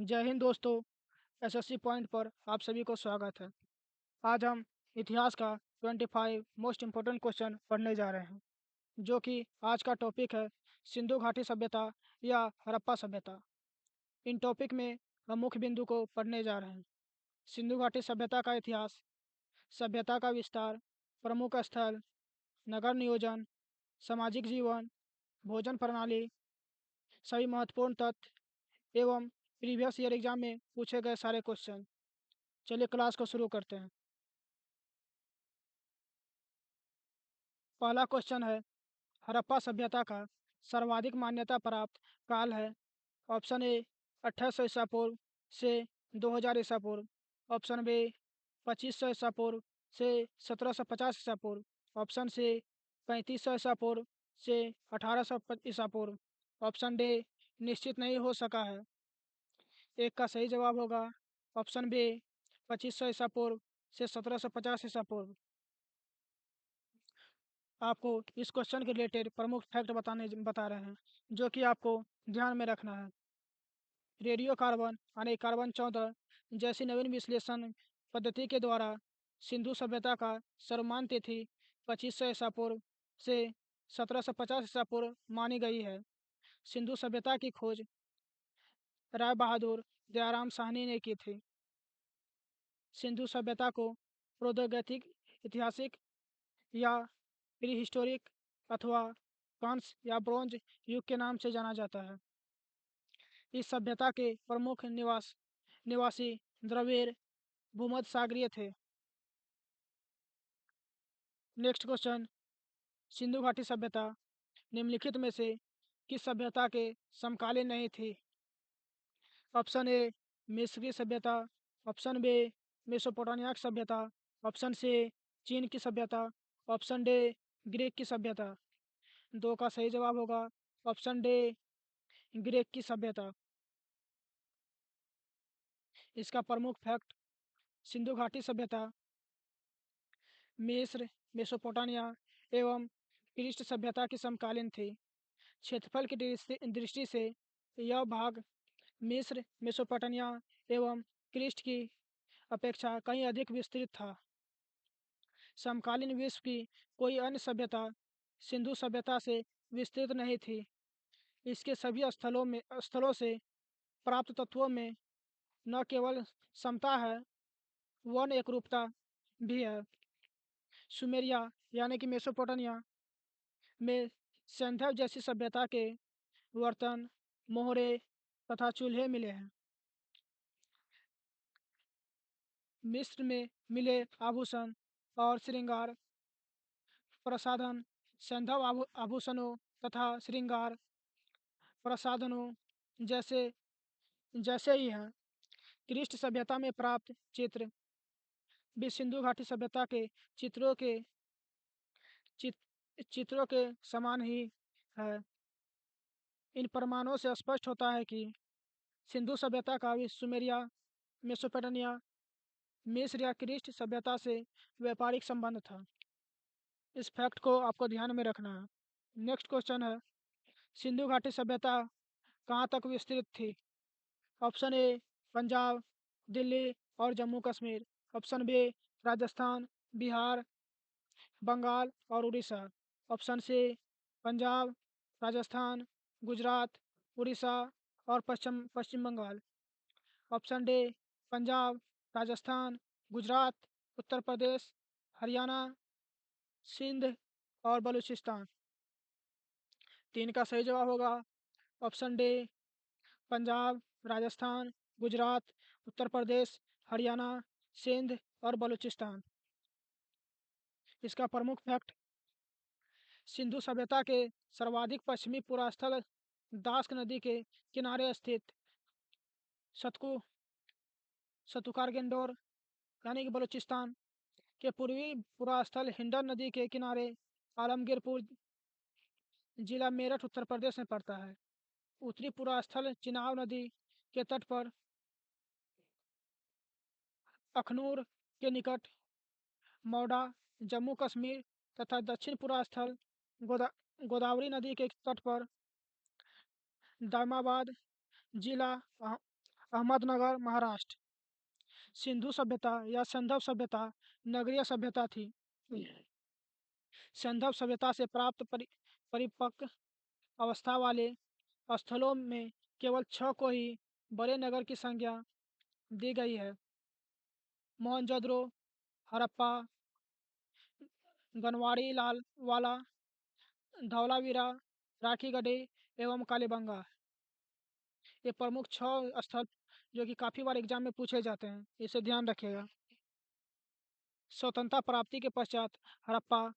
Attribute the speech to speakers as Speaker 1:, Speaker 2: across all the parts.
Speaker 1: जय हिंद दोस्तों। SSC point पर आप सभी को स्वागत है। आज हम इतिहास का 25 मोस्ट इम्पोर्टेंट क्वेश्चन पढ़ने जा रहे हैं, जो कि आज का टॉपिक है सिंधु घाटी सभ्यता या हड़प्पा सभ्यता। इन टॉपिक में हम मुख्य बिंदु को पढ़ने जा रहे हैं। सिंधु घाटी सभ्यता का इतिहास, सभ्यता का विस्तार, प्रमुख स्थल, नगर नियोजन, सामाजिक जीवन, भोजन प्रणाली, सभी महत्वपूर्ण तथ्य एवं प्रीवियस ईयर एग्जाम में पूछे गए सारे क्वेश्चन। चलिए क्लास को शुरू करते हैं। पहला क्वेश्चन है, हड़प्पा सभ्यता का सर्वाधिक मान्यता प्राप्त काल है। ऑप्शन ए 2800 ईसा पूर्व से 2000 ईसा पूर्व। ऑप्शन बी 2500 ईसा पूर्व से 1750 ईसा पूर्व। ऑप्शन सी 3500 ईसा पूर्व से 1800 ईसा पूर्व। ऑप्शन डी निश्चित नहीं हो सका है। एक का सही जवाब होगा ऑप्शन बी 2500 ईसा पूर्व से 1750 ईसा पूर्व। आपको इस क्वेश्चन के रिलेटेड प्रमुख फैक्ट बता रहे हैं, जो कि आपको ध्यान में रखना है। रेडियो कार्बन यानी कार्बन 14 जैसी नवीन विश्लेषण पद्धति के द्वारा सिंधु सभ्यता का सर्वमान्य तिथि 2500 ईसा पूर्व से 1750 ईसा पूर्व मानी गई है। सिंधु सभ्यता की खोज राय बहादुर दयाराम साहनी ने की थी। सिंधु सभ्यता को प्रौद्योगिक, ऐतिहासिक या प्री हिस्टोरिक अथवा कांस्य या ब्रोंज युग के नाम से जाना जाता है। इस सभ्यता के प्रमुख निवासी द्रविड़ भूमध्य सागरीय थे। नेक्स्ट क्वेश्चन, सिंधु घाटी सभ्यता निम्नलिखित में से किस सभ्यता के समकालीन नहीं थी? ऑप्शन ए मिस्री सभ्यता। ऑप्शन बी मेसोपोटामिया की सभ्यता। ऑप्शन सी चीन की सभ्यता। ऑप्शन डी ग्रीक की सभ्यता। दो का सही जवाब होगा ऑप्शन डी ग्रीक की सभ्यता। इसका प्रमुख फैक्ट, सिंधु घाटी सभ्यता मिस्र, मेसोपोटामिया एवं कृष्ण सभ्यता की समकालीन थी। क्षेत्रफल की दृष्टि से यह भाग मिस्र, मेसोपोटामिया एवं कृष्ण की अपेक्षा कहीं अधिक विस्तृत था। समकालीन विश्व की कोई अन्य सभ्यता सिंधु सभ्यता से विस्तृत नहीं थी। इसके सभी स्थलों से प्राप्त तत्वों में न केवल समता है, वन एकरूपता भी है। सुमेरिया यानी कि मेसोपोटामिया में सिंधु जैसी सभ्यता के बर्तन, मोहरे तथा चूल्हे मिले हैं। मिस्र में मिले आभूषण और श्रृंगार प्रसाधन सिंधु आभूषणों तथा श्रृंगार प्रसाधनों जैसे जैसे ही हैं। कृष्ण सभ्यता में प्राप्त चित्र भी सिंधु घाटी सभ्यता के चित्रों के चित्रों के समान ही है। इन प्रमाणों से स्पष्ट होता है कि सिंधु सभ्यता का भी सुमेरिया, मेसोपोटामिया, मिस्र या कृष्ण सभ्यता से व्यापारिक संबंध था। इस फैक्ट को आपको ध्यान में रखना है। नेक्स्ट क्वेश्चन है, सिंधु घाटी सभ्यता कहाँ तक विस्तृत थी? ऑप्शन ए पंजाब, दिल्ली और जम्मू कश्मीर। ऑप्शन बी राजस्थान, बिहार, बंगाल और उड़ीसा। ऑप्शन सी पंजाब, राजस्थान, गुजरात, उड़ीसा और पश्चिम बंगाल। ऑप्शन डी पंजाब, राजस्थान, गुजरात, उत्तर प्रदेश, हरियाणा, सिंध और बलूचिस्तान। तीन का सही जवाब होगा ऑप्शन डी पंजाब, राजस्थान, गुजरात, उत्तर प्रदेश, हरियाणा, सिंध और बलूचिस्तान। इसका प्रमुख फैक्ट, सिंधु सभ्यता के सर्वाधिक पश्चिमी पुरास्थल दास्क नदी के किनारे स्थित सतकू सतुकारगेंडोर यानी कि बलूचिस्तान के पूर्वी पुरास्थल हिंडन नदी के किनारे आलमगीरपुर जिला मेरठ उत्तर प्रदेश में पड़ता है। उत्तरी पुरास्थल चिनाब नदी के तट पर अखनूर के निकट मौडा जम्मू कश्मीर तथा दक्षिण पुरास्थल गोदा गोदावरी नदी के तट पर दामाबाद जिला अहमदनगर, महाराष्ट्र। सिंधु सभ्यता या संदव सभ्यता नगरीय सभ्यता थी। संदव सभ्यता से प्राप्त परिपक्व अवस्था वाले स्थलों में केवल 6 को ही बड़े नगर की संज्ञा दी गई है। मोहनजोदड़ो, हड़प्पा, गनवाड़ी लाल वाला, धौलावीरा, राखीगढ़ी एवं कालीबंगा। ये प्रमुख 6 स्थल जो कि काफ़ी बार एग्जाम में पूछे जाते हैं, इसे ध्यान रखिएगा। स्वतंत्रता प्राप्ति के पश्चात हड़प्पा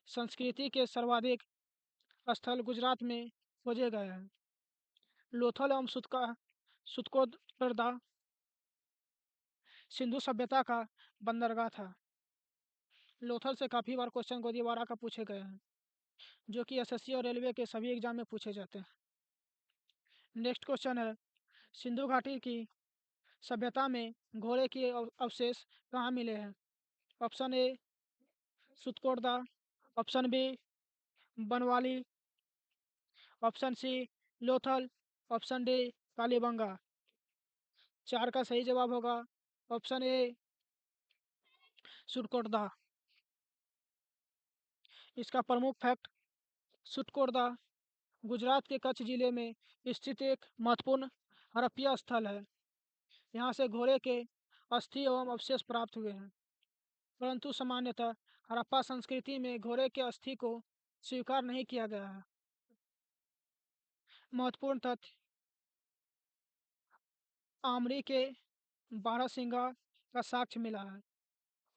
Speaker 1: संस्कृति के सर्वाधिक स्थल गुजरात में खोजे गए हैं। लोथल एवं सुतकोतरदा सिंधु सभ्यता का बंदरगाह था। लोथल से काफ़ी बार क्वेश्चन गोदीबारा का पूछे गए हैं, जो कि एसएससी और रेलवे के सभी एग्जाम में पूछे जाते हैं। नेक्स्ट क्वेश्चन है, सिंधु घाटी की सभ्यता में घोड़े के अवशेष कहाँ मिले हैं? Option A Surkotada, option B Banawali, option C Lothal, option D Kalibanga. 4 का सही जवाब होगा ऑप्शन ए सुटकोटदा। इसका प्रमुख फैक्ट, सुटकोटदा गुजरात के कच्छ जिले में स्थित एक महत्वपूर्ण हड़प्पीय स्थल है। यहाँ से घोड़े के अस्थि एवं अवशेष प्राप्त हुए हैं, परंतु सामान्यतः हड़प्पा संस्कृति में घोड़े के अस्थि को स्वीकार नहीं किया गया है। महत्वपूर्ण तथ्य, आमरी के बारहसिंगा का साक्ष्य मिला है।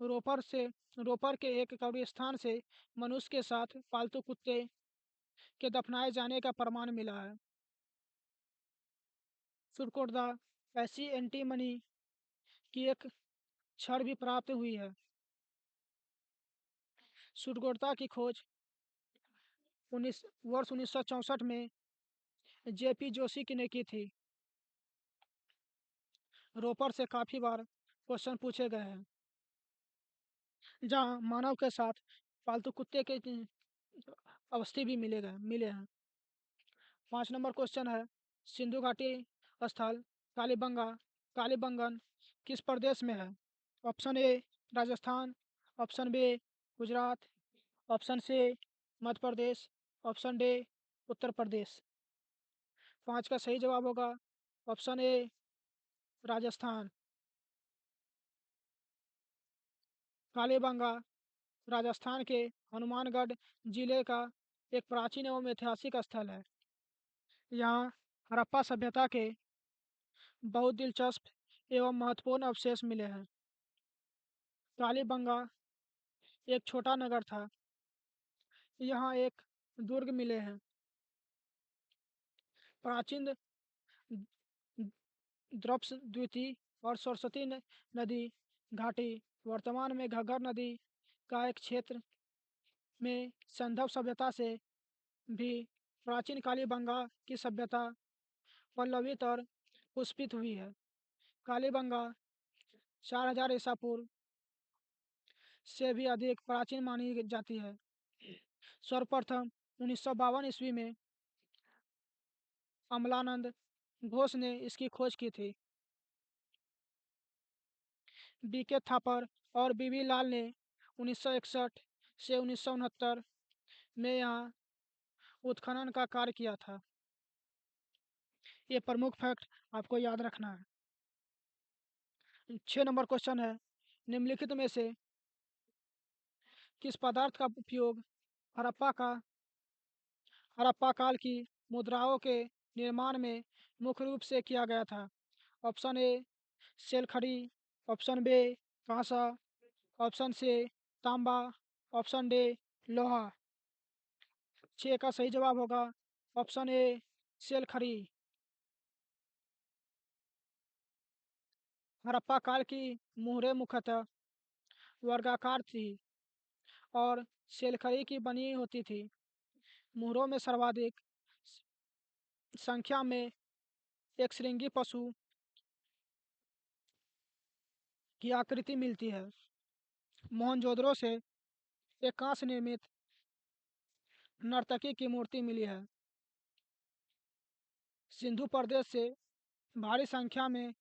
Speaker 1: रोपर के एक कब्रिस्तान से मनुष्य के साथ पालतू कुत्ते के दफनाए जाने का प्रमाण मिला है। सुरकोटदा ऐसी एंटीमनी की एक छड़ भी प्राप्त हुई है। सुरकोटदा की खोज वर्ष 1964 में जेपी जोशी ने की थी। रोपर से काफ़ी बार क्वेश्चन पूछे गए हैं, जहाँ मानव के साथ पालतू कुत्ते के अवस्थी भी मिले हैं। 5 नंबर क्वेश्चन है, सिंधु घाटी स्थल कालीबंगन किस प्रदेश में है? Option A Rajasthan, option B Gujarat, option C Madhya Pradesh, option D Uttar Pradesh. 5 का सही जवाब होगा ऑप्शन ए राजस्थान। कालीबंगा राजस्थान के हनुमानगढ़ जिले का एक प्राचीन एवं ऐतिहासिक स्थल है। यहाँ हड़प्पा सभ्यता के बहुत दिलचस्प एवं महत्वपूर्ण अवशेष मिले हैं। कालीबंगा एक छोटा नगर था। यहाँ एक दुर्ग मिले हैं। प्राचीन द्रप्स और सरस्वती नदी घाटी वर्तमान में घग्गर नदी का एक क्षेत्र में संदव सभ्यता से भी प्राचीन कालीबंगा की सभ्यता पल्लवित और पुष्पित हुई है। कालीबंगा 4000 ईसा पूर्व से भी अधिक प्राचीन मानी जाती है। सर्वप्रथम 1952 ईस्वी में अमलानंद घोष ने इसकी खोज की थी। बीके थापर और बीबी लाल ने 1961 से 1969 में यहाँ उत्खनन का कार्य किया था। ये प्रमुख फैक्ट आपको याद रखना है। 6 नंबर क्वेश्चन है, निम्नलिखित में से किस पदार्थ का उपयोग हड़प्पा काल की मुद्राओं के निर्माण में मुख्य रूप से किया गया था? ऑप्शन ए सेलखड़ी, ऑप्शन बी कांसा, ऑप्शन सी तांबा, ऑप्शन डी लोहा। 6 का सही जवाब होगा ऑप्शन ए सेलखड़ी। हड़प्पा काल की मुहरें मुख्यतः वर्गाकार थी और सेलखड़ी की बनी होती थी। मुहरों में सर्वाधिक संख्या में एक श्रृंगी पशु की आकृति मिलती है। मोहनजोदड़ो से एक कांस्य निर्मित नर्तकी की मूर्ति मिली है। सिंधु प्रदेश से भारी संख्या में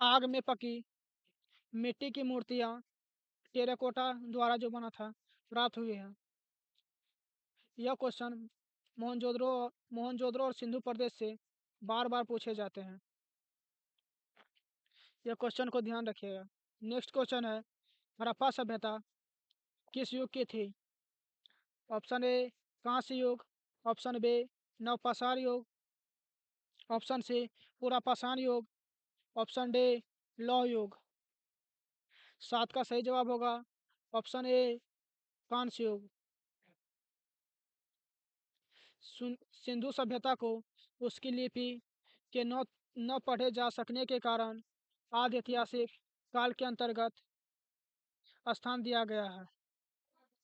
Speaker 1: आग में पकी मिट्टी की मूर्तियाँ टेराकोटा द्वारा जो बना था प्राप्त हुई है। यह क्वेश्चन मोहनजोदड़ो मोहनजोदड़ो और सिंधु प्रदेश से बार बार पूछे जाते हैं। यह क्वेश्चन को ध्यान रखिएगा। नेक्स्ट क्वेश्चन है, हड़प्पा सभ्यता किस युग की थी? ऑप्शन ए कांस्य युग, ऑप्शन बी नवपाषाण युग, ऑप्शन सी पुरापाषाण युग, ऑप्शन डी लौह युग। 7 का सही जवाब होगा ऑप्शन ए कांस्य युग। सिंधु सभ्यता को उसकी लिपि के न पढ़े जा सकने के कारण आद्य ऐतिहासिक काल के अंतर्गत स्थान दिया गया है।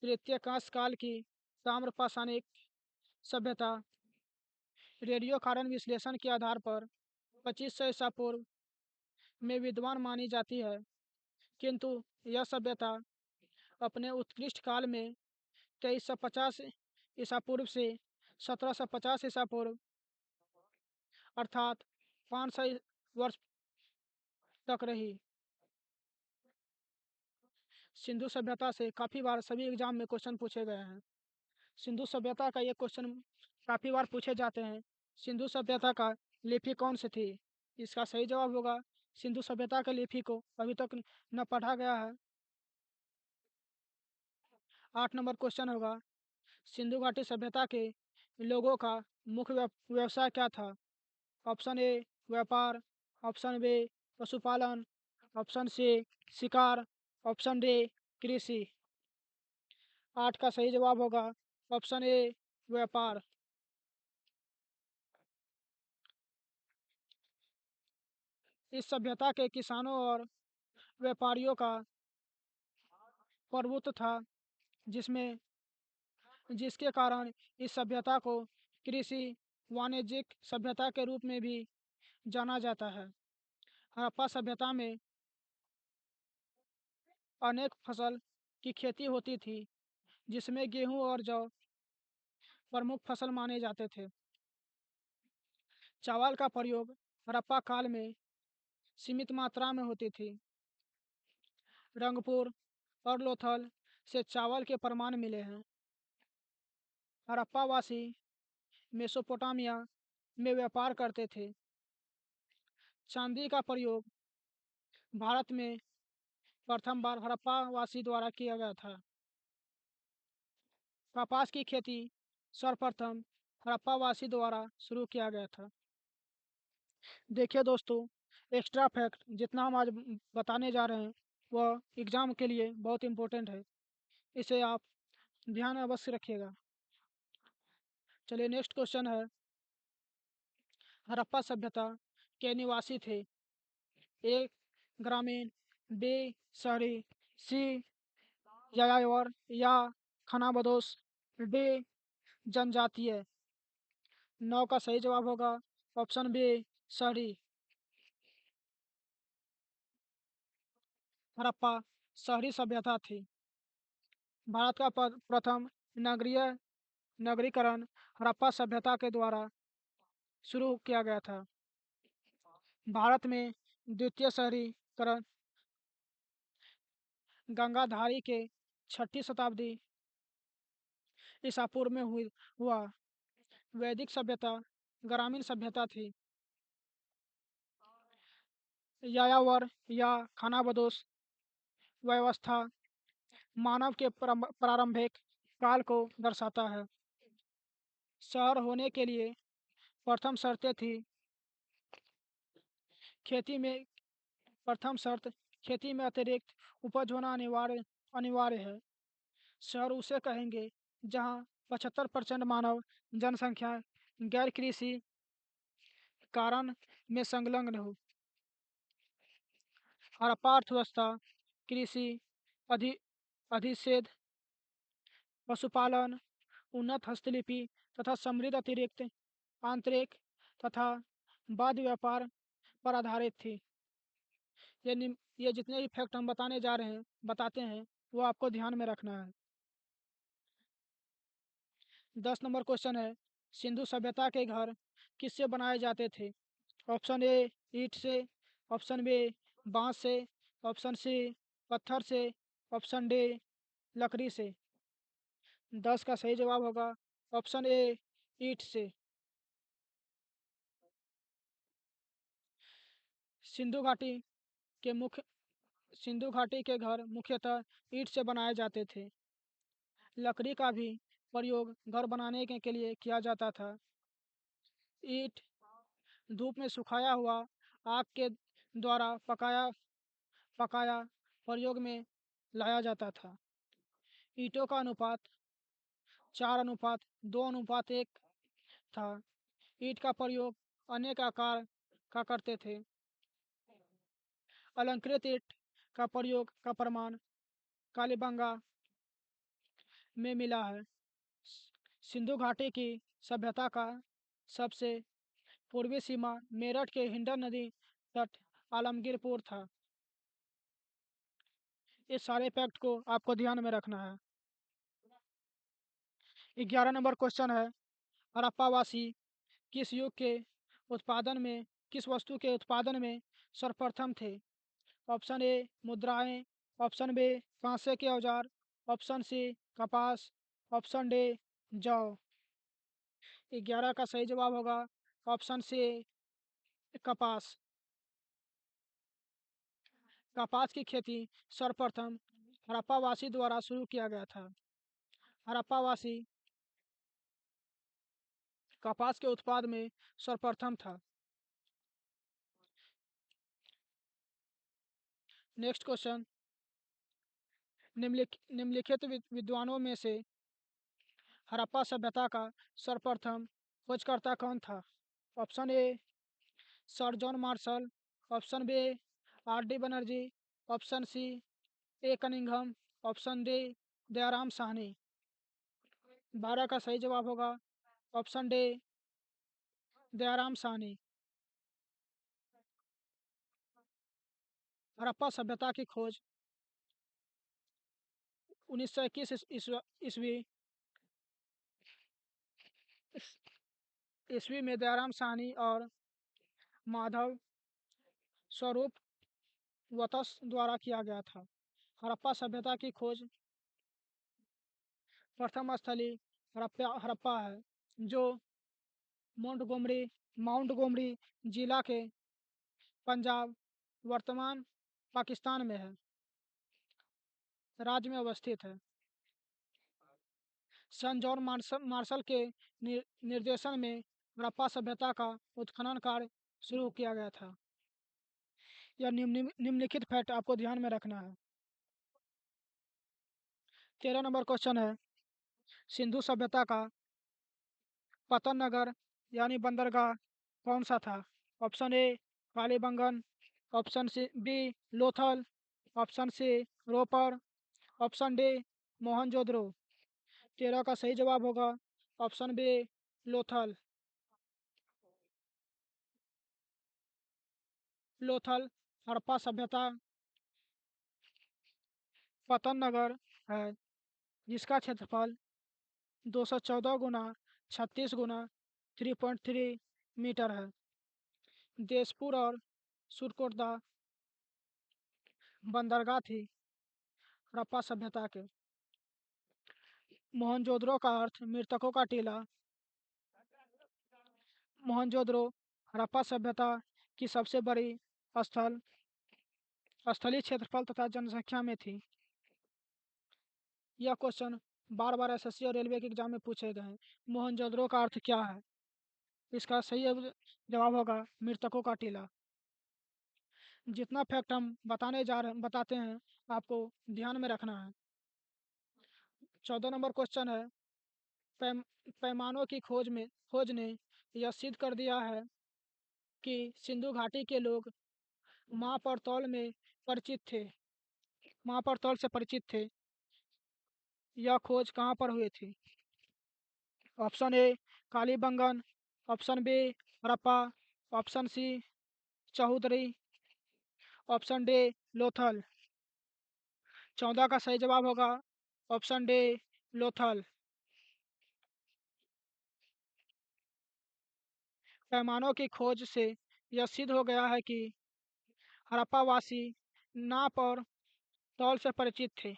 Speaker 1: तृतीय कांस्य काल की ताम्र पाषाणिक सभ्यता रेडियो कारण विश्लेषण के आधार पर 2500 ईसा पूर्व में विद्वान मानी जाती है, किंतु यह सभ्यता अपने उत्कृष्ट काल में 2350 ईसा पूर्व से 1750 ईसा पूर्व अर्थात 500 वर्ष तक रही। सिंधु सभ्यता से काफ़ी बार सभी एग्जाम में क्वेश्चन पूछे गए हैं। सिंधु सभ्यता का ये क्वेश्चन काफ़ी बार पूछे जाते हैं। सिंधु सभ्यता का लिपि कौन सी थी? इसका सही जवाब होगा सिंधु सभ्यता के लिपि को अभी तक न पढ़ा गया है। 8 नंबर क्वेश्चन होगा, सिंधु घाटी सभ्यता के लोगों का मुख्य व्यवसाय क्या था? ऑप्शन ए व्यापार, ऑप्शन बी पशुपालन, ऑप्शन सी शिकार, ऑप्शन डी कृषि। 8 का सही जवाब होगा ऑप्शन ए व्यापार। इस सभ्यता के किसानों और व्यापारियों का प्रभुत्व था, जिसमें जिसके कारण इस सभ्यता को कृषि वाणिज्यिक सभ्यता के रूप में भी जाना जाता है। हड़प्पा सभ्यता में अनेक फसल की खेती होती थी, जिसमें गेहूं और जौ प्रमुख फसल माने जाते थे। चावल का प्रयोग हड़प्पा काल में सीमित मात्रा में होती थी। रंगपुर और लोथल से चावल के प्रमाण मिले हैं। हड़प्पावासी मेसोपोटामिया में व्यापार करते थे। चांदी का प्रयोग भारत में प्रथम बार हड़प्पावासी द्वारा किया गया था। कपास की खेती सर्वप्रथम हड़प्पावासी द्वारा शुरू किया गया था। देखिए दोस्तों, एक्स्ट्रा फैक्ट जितना हम आज बताने जा रहे हैं वह एग्ज़ाम के लिए बहुत इम्पोर्टेंट है। इसे आप ध्यान अवश्य रखिएगा। चलिए नेक्स्ट क्वेश्चन है, हड़प्पा सभ्यता के निवासी थे? ए ग्रामीण, बी शहरी, सी यायावर या खानाबदोश, डी जनजातीय। 9 का सही जवाब होगा ऑप्शन बी शहरी। हड़प्पा शहरी सभ्यता थी। भारत का प्रथम नगरीय नगरीकरण हड़प्पा सभ्यता के द्वारा शुरू किया गया था। भारत में द्वितीय शहरीकरण गंगाधारी के 6ठी शताब्दी ईसा पूर्व में हुआ। वैदिक सभ्यता ग्रामीण सभ्यता थी। यायावर या खानाबदोश व्यवस्था मानव के प्रारंभिक काल को दर्शाता है। शहर होने के लिए प्रथम शर्तें थी खेती में प्रथम शर्त खेती में अतिरिक्त उपज होना अनिवार्य है। शहर उसे कहेंगे जहां 75% मानव जनसंख्या गैर कृषि कारण में संलग्न हो। हड़प्पा अर्थव्यवस्था कृषि अधि अधिच्छेद पशुपालन उन्नत हस्तलिपि तथा समृद्ध अतिरिक्त आंतरिक तथा बाह्य व्यापार पर आधारित थी। ये जितने भी फैक्ट हम बताते हैं वो आपको ध्यान में रखना है। 10 नंबर क्वेश्चन है, सिंधु सभ्यता के घर किससे बनाए जाते थे? ऑप्शन ए ईंट से, ऑप्शन बी बांस से, ऑप्शन सी पत्थर से, ऑप्शन डी लकड़ी से। 10 का सही जवाब होगा ऑप्शन ए ईंट से। सिंधु घाटी के मुख्य सिंधु घाटी के घर मुख्यतः ईंट से बनाए जाते थे। लकड़ी का भी प्रयोग घर बनाने के लिए किया जाता था। ईंट धूप में सुखाया हुआ आग के द्वारा पकाया पकाया प्रयोग में लाया जाता था। ईंटों का अनुपात 4:2:1 था। ईंट का प्रयोग अनेक आकार का करते थे। अलंकृत ईंट का प्रयोग का प्रमाण कालीबंगा में मिला है। सिंधु घाटी की सभ्यता का सबसे पूर्वी सीमा मेरठ के हिंडन नदी तट आलमगीरपुर था। इस सारे फैक्ट को आपको ध्यान में रखना है। 11 नंबर क्वेश्चन है, हड़प्पावासी किस युग के उत्पादन में किस वस्तु के उत्पादन में सर्वप्रथम थे? ऑप्शन ए मुद्राएं, ऑप्शन बी कांसे के औजार, ऑप्शन सी कपास, ऑप्शन डी जौ। 11 का सही जवाब होगा ऑप्शन सी कपास। कपास की खेती सर्वप्रथम हड़प्पावासी द्वारा शुरू किया गया था। हड़प्पावासी कपास के उत्पाद में सर्वप्रथम था। नेक्स्ट क्वेश्चन, निम्नलिखित विद्वानों में से हड़प्पा सभ्यता का सर्वप्रथम खोजकर्ता कौन था? Option A sir John Marshall, option B R D Banerjee, option C A Cunningham, option D Dayaram Sahni. 12 का सही जवाब होगा ऑप्शन डी दयाराम साहनी। हड़प्पा सभ्यता की खोज 1921 ईस्वी ईस्वी में दयाराम साहनी और माधव स्वरूप वतस द्वारा किया गया था। हड़प्पा सभ्यता की खोज प्रथम स्थली हड़प्पा है, जो मोंटगोमरी माउंटगोमरी जिला के पंजाब वर्तमान पाकिस्तान में है राज्य में अवस्थित है। सन जॉन मार्शल के निर्देशन में हड़प्पा सभ्यता का उत्खनन कार्य शुरू किया गया था। यह निम्नलिखित फैक्ट आपको ध्यान में रखना है। 13 नंबर क्वेश्चन है, सिंधु सभ्यता का पतन नगर यानी बंदरगाह कौन सा था? Option A Kalibangan, option C B Lothal, option C Ropar, option D Mohenjodaro. 13 का सही जवाब होगा ऑप्शन बी लोथल। लोथल हड़प्पा सभ्यता पतन नगर है, जिसका क्षेत्रफल 214 गुना 36 गुना 3.3 मीटर है। देशपुर और सुरकोटदा बंदरगाह थी हड़प्पा सभ्यता के। मोहनजोदड़ो का अर्थ मृतकों का टीला। मोहनजोदड़ो हड़प्पा सभ्यता की सबसे बड़ी स्थल स्थलीय क्षेत्रफल तथा जनसंख्या में थी। यह क्वेश्चन बार बार एसएससी और रेलवे के एग्जाम में पूछे गए हैं। मोहनजोदड़ो का अर्थ क्या है? इसका सही जवाब होगा मृतकों का टीला। जितना फैक्ट हम बताते हैं आपको ध्यान में रखना है। 14 नंबर क्वेश्चन है, पैम, पैमानों की खोज ने यह सिद्ध कर दिया है कि सिंधु घाटी के लोग माप और तौल में परिचित थे माप और तौल से परिचित थे। यह खोज कहाँ पर हुई थी? Option A Kalibangan, option B Harappa, option C Chaudhary, option D Lothal. 14 का सही जवाब होगा ऑप्शन डी लोथल। पैमानों की खोज से यह सिद्ध हो गया है कि हड़प्पावासी नाप और तौल से परिचित थे।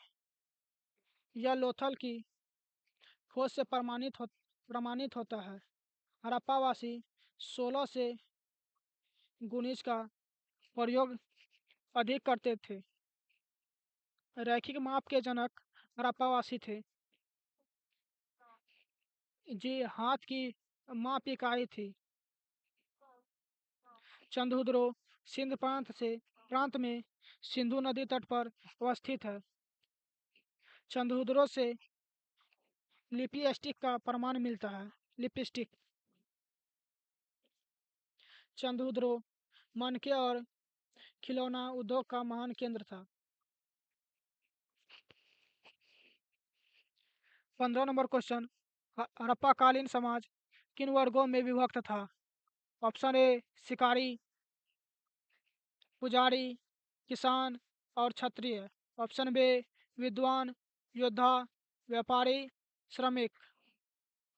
Speaker 1: यह लोथल की खोज से प्रमाणित होता है। हड़प्पावासी 16 से गुणिज का प्रयोग अधिक करते थे। रैखिक माप के जनक हड़प्पावासी थे। जी, हाथ की माप इकाई थी। चंद्रहुदरो सिंध प्रांत में सिंधु नदी तट पर अवस्थित है। चंद्रहुदरो से लिपस्टिक का प्रमाण मिलता है। लिपस्टिक चंद्रहुदरो मनके और खिलौना उद्योग का महान केंद्र था। 15 नंबर क्वेश्चन, हड़प्पाकालीन समाज किन वर्गों में विभक्त था? ऑप्शन ए शिकारी, पुजारी, किसान और क्षत्रिय। ऑप्शन बी विद्वान, योद्धा, व्यापारी, श्रमिक।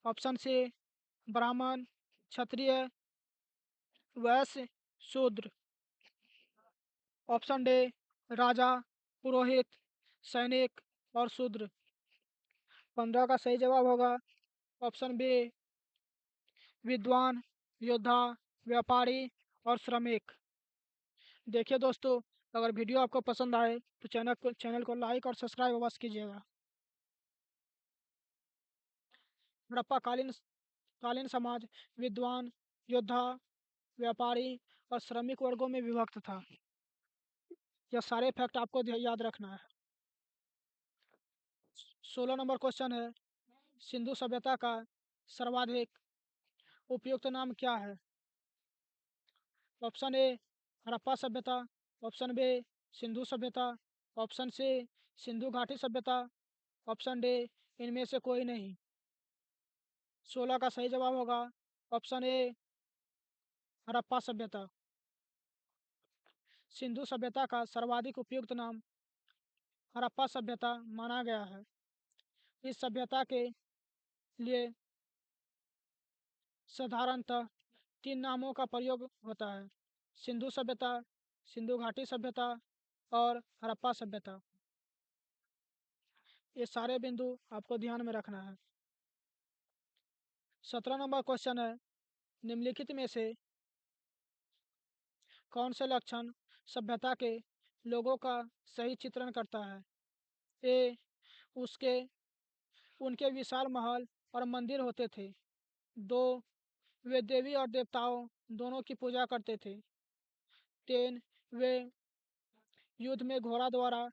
Speaker 1: ऑप्शन सी ब्राह्मण, क्षत्रिय, वैश्य, शूद्र। ऑप्शन डी राजा, पुरोहित, सैनिक और शूद्र। 15 का सही जवाब होगा ऑप्शन बी विद्वान, योद्धा, व्यापारी और श्रमिक। देखिए दोस्तों, अगर वीडियो आपको पसंद आए तो चैनल को लाइक और सब्सक्राइब अवश्य कीजिएगा। हड़प्पा कालीन समाज विद्वान, योद्धा, व्यापारी और श्रमिक वर्गों में विभक्त था। यह सारे फैक्ट आपको याद रखना है। 16 नंबर क्वेश्चन है, सिंधु सभ्यता का सर्वाधिक उपयुक्त नाम क्या है? ऑप्शन ए हड़प्पा सभ्यता, ऑप्शन बी सिंधु सभ्यता, ऑप्शन सी सिंधु घाटी सभ्यता, ऑप्शन डी इनमें से कोई नहीं। 16 का सही जवाब होगा ऑप्शन ए हड़प्पा सभ्यता। सिंधु सभ्यता का सर्वाधिक उपयुक्त नाम हड़प्पा सभ्यता माना गया है। इस सभ्यता के लिए साधारणतः 3 नामों का प्रयोग होता है: सिंधु सभ्यता, सिंधु घाटी सभ्यता और हड़प्पा सभ्यता। ये सारे बिंदु आपको ध्यान में रखना है। 17 नंबर क्वेश्चन है, निम्नलिखित में से कौन से लक्षण सभ्यता के लोगों का सही चित्रण करता है? ए उसके उनके विशाल महल और मंदिर होते थे। 2 वे देवी और देवताओं दोनों की पूजा करते थे। 3 वे युद्ध में घोड़ा द्वारा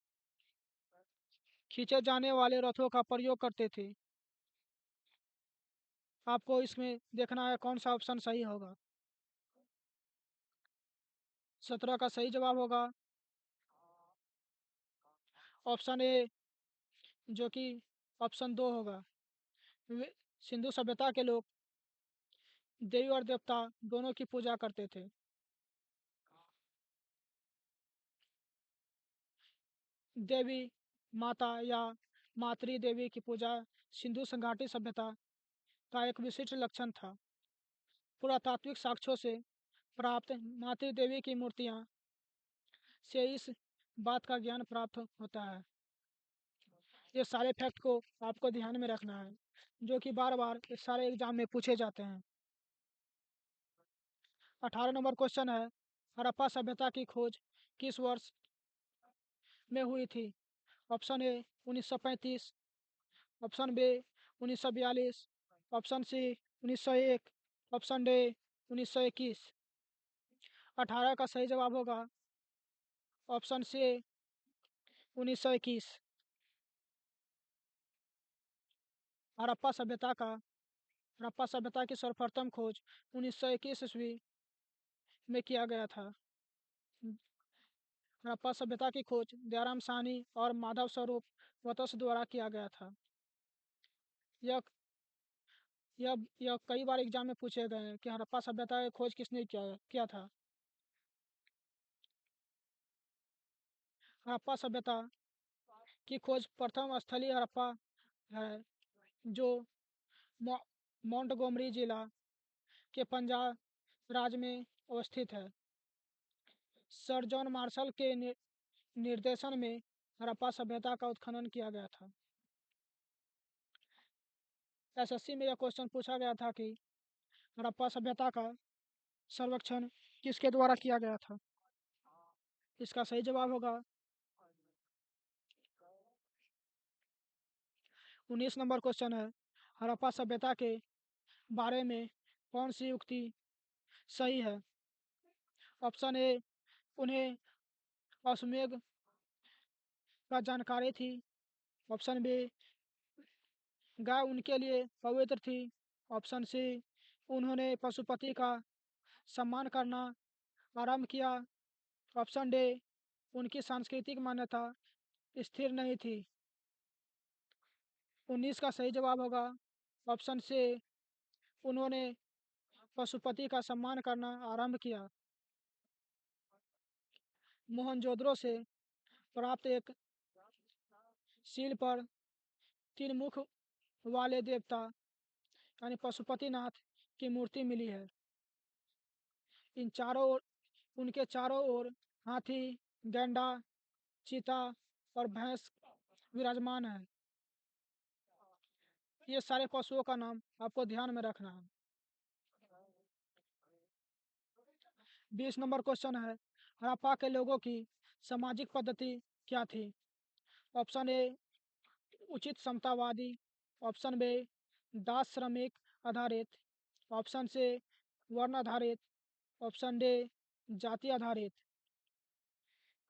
Speaker 1: खींचे जाने वाले रथों का प्रयोग करते थे। आपको इसमें देखना है कौन सा ऑप्शन सही होगा। 17 का सही जवाब होगा ऑप्शन ए, जो कि ऑप्शन 2 होगा। सिंधु सभ्यता के लोग देवी और देवता दोनों की पूजा करते थे। देवी माता या मातृ देवी की पूजा सिंधु घाटी सभ्यता का एक विशिष्ट लक्षण था। पुरातात्विक साक्ष्यों से प्राप्त मातृ देवी की मूर्तियां से इस बात का ज्ञान प्राप्त होता है। ये सारे फैक्ट को आपको ध्यान में रखना है, जो कि बार बार इस सारे एग्जाम में पूछे जाते हैं। 18 नंबर क्वेश्चन है, हड़प्पा सभ्यता की खोज किस वर्ष में हुई थी? Option A 1935, option B 1942, option C 1901, option D 1921। 18 का सही जवाब होगा ऑप्शन सी 1921। हड़प्पा सभ्यता का हड़प्पा सभ्यता की सर्वप्रथम खोज 1921 ईस्वी में किया गया था। हड़प्पा सभ्यता की खोज दयाराम साहनी और माधव स्वरूप वत्स द्वारा किया गया था। यह यह कई बार एग्जाम में पूछे गए हैं कि हड़प्पा सभ्यता की खोज किसने किया था। हड़प्पा सभ्यता की खोज प्रथम स्थलीय हड़प्पा है, जो मॉन्टगोमरी जिला के पंजाब राज्य में अवस्थित है। सर जॉन मार्शल के निर्देशन में हड़प्पा सभ्यता का उत्खनन किया गया था। एसएससी में यह क्वेश्चन पूछा गया था कि हड़प्पा सभ्यता का सर्वेक्षण किसके द्वारा किया गया था। इसका सही जवाब होगा 19 नंबर क्वेश्चन है, हड़प्पा सभ्यता के बारे में कौन सी उक्ति सही है। ऑप्शन ए, उन्हें अश्वमेध का जानकारी थी। ऑप्शन बी, गाय उनके लिए पवित्र थी। ऑप्शन सी, उन्होंने पशुपति का सम्मान करना आरंभ किया। ऑप्शन डी, उनकी सांस्कृतिक मान्यता स्थिर नहीं थी। 19 का सही जवाब होगा ऑप्शन सी, उन्होंने पशुपति का सम्मान करना आरंभ किया। मोहनजोदड़ो से प्राप्त एक सील पर 3 मुख वाले देवता यानी पशुपतिनाथ की मूर्ति मिली है। इन चारों ओर उनके चारों ओर हाथी, गैंडा, चीता और भैंस विराजमान है। ये सारे पशुओं का नाम आपको ध्यान में रखना है। 20 नंबर क्वेश्चन है, हड़प्पा के लोगों की सामाजिक पद्धति क्या थी। ऑप्शन ए, उचित समतावादी। ऑप्शन बी, दास श्रमिक आधारित। ऑप्शन सी, वर्ण आधारित। ऑप्शन डी, जाति आधारित।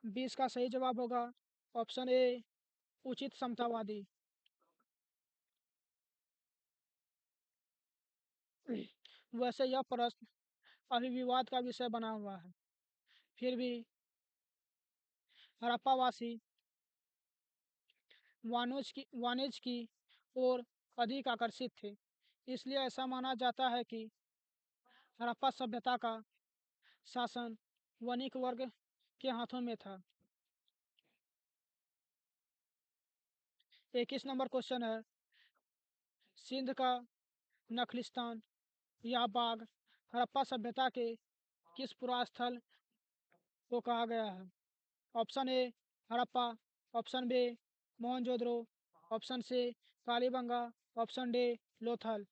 Speaker 1: 20 का सही जवाब होगा ऑप्शन ए, उचित समतावादी। वैसे यह प्रश्न अभी विवाद का विषय बना हुआ है, फिर भी हड़प्पावासी वाणिज्य की ओर अधिक आकर्षित थे। इसलिए ऐसा माना जाता है कि हड़प्पा सभ्यता का शासन वणिक वर्ग के हाथों में था। 21 नंबर क्वेश्चन है, सिंध का नखलिस्तान या बाग हड़प्पा सभ्यता के किस पुरास्थल को कहा गया है। Option A, Harappa. Option B, Mohenjodaro. Option C, Kalibanga. Option D, Lothal.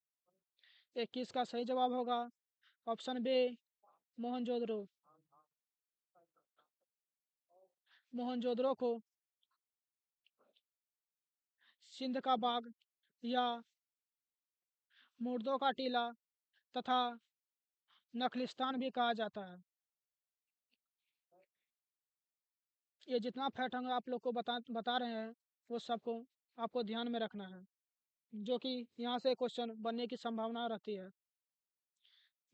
Speaker 1: 21 का सही जवाब होगा ऑप्शन बी, मोहनजोदड़ो। मोहनजोदड़ो को सिंध का बाग या मुर्दों का टीला तथा नखलिस्तान भी कहा जाता है। ये जितना फैक्ट हम आप लोग को बता रहे हैं वो सबको आपको ध्यान में रखना है, जो कि यहाँ से क्वेश्चन बनने की संभावना रहती है।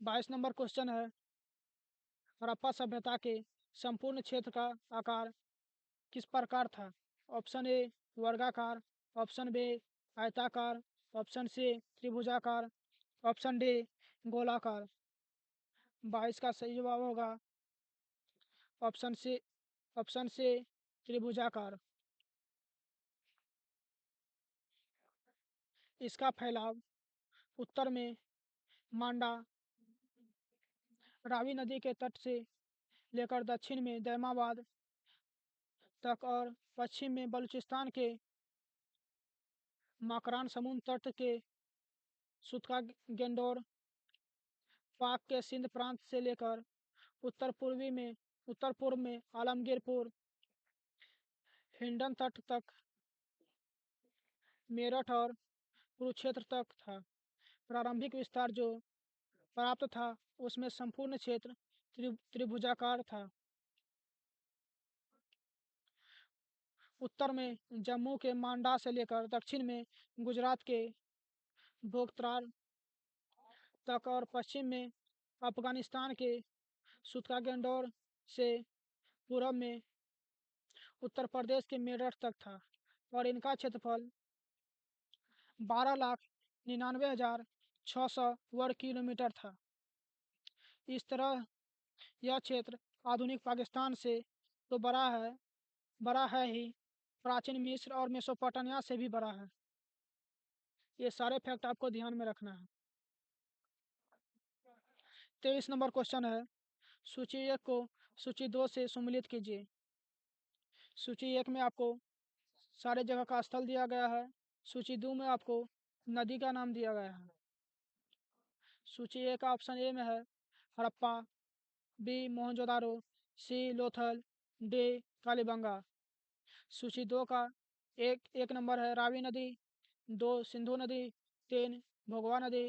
Speaker 1: 22 नंबर क्वेश्चन है, हड़प्पा सभ्यता के संपूर्ण क्षेत्र का आकार किस प्रकार था। ऑप्शन ए, वर्गाकार। ऑप्शन बी, आयताकार। ऑप्शन सी, त्रिभुजाकार। ऑप्शन डी, गोलाकार। 22 का सही जवाब होगा ऑप्शन सी, ऑप्शन सी, त्रिभुजाकार। इसका फैलाव उत्तर में मांडा रावी नदी के तट से लेकर दक्षिण में दैमाबाद तक और पश्चिम में बलूचिस्तान के माकरान समुद्र तट के सुतका गेंडोर, पाक के सिंध प्रांत से लेकर उत्तर पूर्व में आलमगीरपुर, हिंडन तट तक, मेरठ और कुरुक्षेत्र तक था। प्रारंभिक विस्तार जो प्राप्त था उसमें संपूर्ण क्षेत्र त्रिभुजाकार था। उत्तर में जम्मू के मांडा से लेकर दक्षिण में गुजरात के भोगत्रार तक और पश्चिम में अफगानिस्तान के सुतका गेंडोर से पूर्व में उत्तर प्रदेश के मेरठ तक था और इनका क्षेत्रफल 12,99,600 वर्ग किलोमीटर था। इस तरह यह क्षेत्र आधुनिक पाकिस्तान से तो बड़ा है ही, प्राचीन मिस्र और मेसोपोटामिया से भी बड़ा है। ये सारे फैक्ट आपको ध्यान में रखना है। 23 नंबर क्वेश्चन है, सूची 1 को सूची 2 से सम्मिलित कीजिए। सूची 1 में आपको सारे जगह का स्थल दिया गया है। सूची 2 में आपको नदी का नाम दिया गया है। सूची 1 का ऑप्शन ए में है हड़प्पा, बी मोहनजोदारो, सी लोथल, डी कालीबंगा। सूची 2 का एक नंबर है रावी नदी, 2 सिंधु नदी, 3 भोगवा नदी,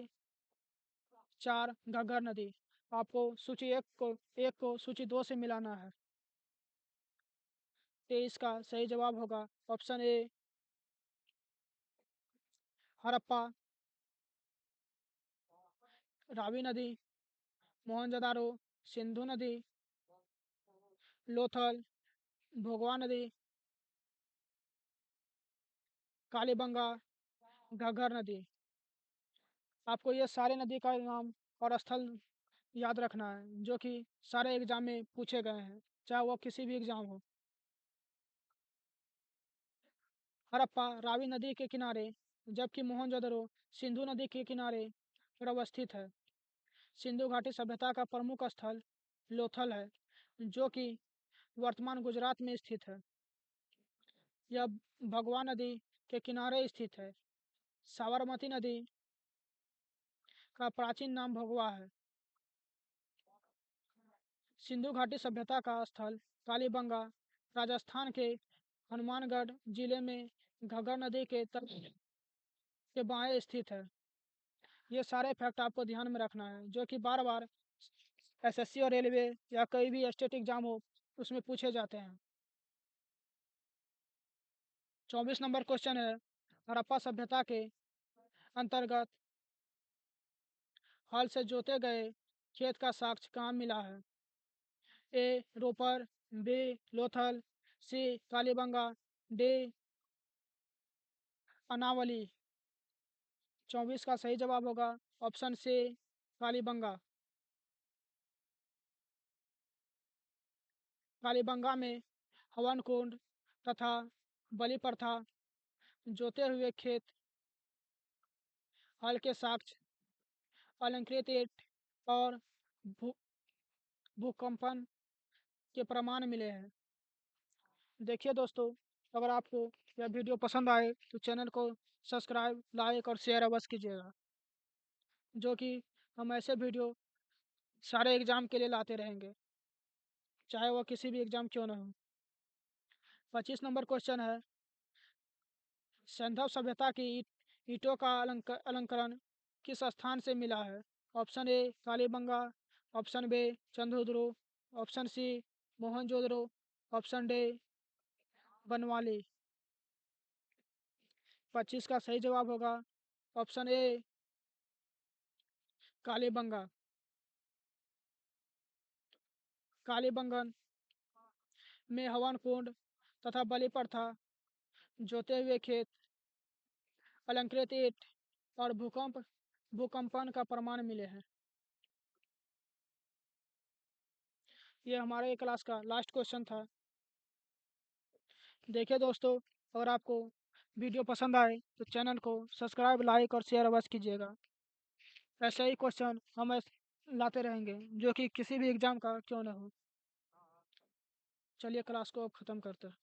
Speaker 1: 4 घग्गर नदी। आपको सूची एक को सूची 2 से मिलाना है। 23 का सही जवाब होगा ऑप्शन ए हड़प्पा, रावी नदी, मोहनजोदारो, सिंधु नदी, लोथल, भोगवा नदी, कालीबंगा, घग्गर नदी। आपको ये सारे नदी का नाम और स्थल याद रखना है जो कि सारे एग्जाम में पूछे गए हैं, चाहे वो किसी भी एग्जाम हो। हड़प्पा रावी नदी के किनारे, जबकि मोहनजोदड़ो सिंधु नदी के किनारे पर अवस्थित है। सिंधु घाटी सभ्यता का प्रमुख स्थल लोथल है, जो कि वर्तमान गुजरात में स्थित है। यह भगवा नदी के किनारे स्थित है। साबरमती नदी का प्राचीन नाम भगवा है। सिंधु घाटी सभ्यता का स्थल कालीबंगा राजस्थान के हनुमानगढ़ जिले में घग्गर नदी के तट के बाएं स्थित है। ये सारे फैक्ट आपको ध्यान में रखना है जो कि बार बार एसएससी और रेलवे या कोई भी स्टेट एग्जाम हो उसमें पूछे जाते हैं। 24 नंबर क्वेश्चन है, हड़प्पा सभ्यता के अंतर्गत हल से जोते गए खेत का साक्ष्य कहाँ मिला है? ए रोपर, बी लोथल, सी कालीबंगा, डी अनावली। 24 का सही जवाब होगा ऑप्शन सी कालीबंगा। कालीबंगा में हवन कुंड तथा बलि प्रथा, जोते हुए खेत, हल के साक्ष्य, अलंकृत ईंट और भू भूकंपन के प्रमाण मिले हैं। देखिए दोस्तों, अगर आपको यह वीडियो पसंद आए तो चैनल को सब्सक्राइब, लाइक और शेयर अवश्य कीजिएगा, जो कि हम ऐसे वीडियो सारे एग्जाम के लिए लाते रहेंगे, चाहे वह किसी भी एग्जाम क्यों ना हो। 25 नंबर क्वेश्चन है, सिंधु सभ्यता की ईंटों का अलंकरण किस स्थान से मिला है? Option A Kalibanga, option B Chanhudaro, option C Mohenjodaro, option D Banawali. 25 का सही जवाब होगा ऑप्शन ए कालीबंगा। कालीबंगन में हवन कुंड तथा बलि प्रथा, जोते हुए खेत, अलंकृत ईंट और भूकंपन का प्रमाण मिले हैं। ये हमारे क्लास का लास्ट क्वेश्चन था। देखिए दोस्तों, अगर आपको वीडियो पसंद आए तो चैनल को सब्सक्राइब, लाइक और शेयर अवश्य कीजिएगा। ऐसे ही क्वेश्चन हम लाते रहेंगे जो कि किसी भी एग्जाम का क्यों ना हो। चलिए क्लास को अब ख़त्म करते हैं।